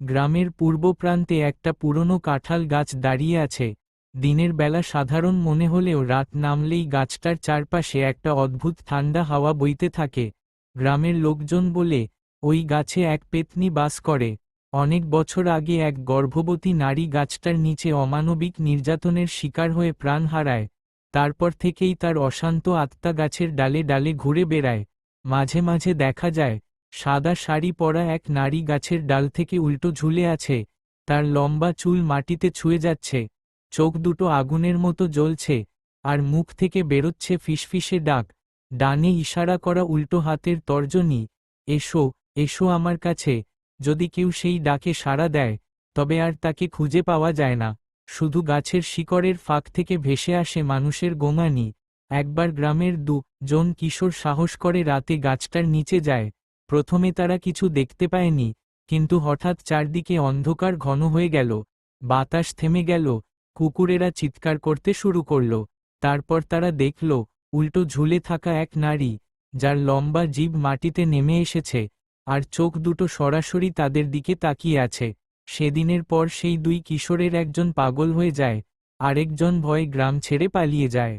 গ্রামের পূর্ব প্রান্তে একটা পুরনো কাঁঠাল গাছ দাঁড়িয়ে আছে। দিনের বেলা সাধারণ মনে হলেও রাত নামলেই গাছটার চারপাশে একটা অদ্ভুত ঠান্ডা হাওয়া বইতে থাকে। গ্রামের লোকজন বলে, ওই গাছে এক পেত্নী বাস করে। অনেক বছর আগে এক গর্ভবতী নারী গাছটার নিচে অমানবিক নির্যাতনের শিকার হয়ে প্রাণ হারায়। তারপর থেকেই তার অশান্ত আত্মা গাছের ডালে ডালে ঘুরে বেড়ায়। মাঝে মাঝে দেখা যায়, সাদা শাড়ি পরা এক নারী গাছের ডাল থেকে উল্টো ঝুলে আছে। তার লম্বা চুল মাটিতে ছুঁয়ে যাচ্ছে, চোখ দুটো আগুনের মতো জ্বলছে, আর মুখ থেকে বেরোচ্ছে ফিসফিসে ডাক। ডানে ইশারা করা উল্টো হাতের তর্জনী, এসো, এসো আমার কাছে। যদি কেউ সেই ডাকে সাড়া দেয়, তবে আর তাকে খুঁজে পাওয়া যায় না। শুধু গাছের শিকড়ের ফাঁক থেকে ভেসে আসে মানুষের গোঙানি। একবার গ্রামের জন কিশোর সাহস করে রাতে গাছটার নিচে যায়। প্রথমে তারা কিছু দেখতে পায়নি, কিন্তু হঠাৎ চারদিকে অন্ধকার ঘন হয়ে গেল। বাতাস থেমে গেল, কুকুরেরা চিৎকার করতে শুরু করল। তারপর তারা দেখল, উল্টো ঝুলে থাকা এক নারী, যার লম্বা জিভ মাটিতে নেমে এসেছে, আর চোখ দুটো সরাসরি তাদের দিকে তাকিয়ে আছে। সেদিনের পর সেই দুই কিশোরের একজন পাগল হয়ে যায়, আরেকজন ভয়ে গ্রাম ছেড়ে পালিয়ে যায়।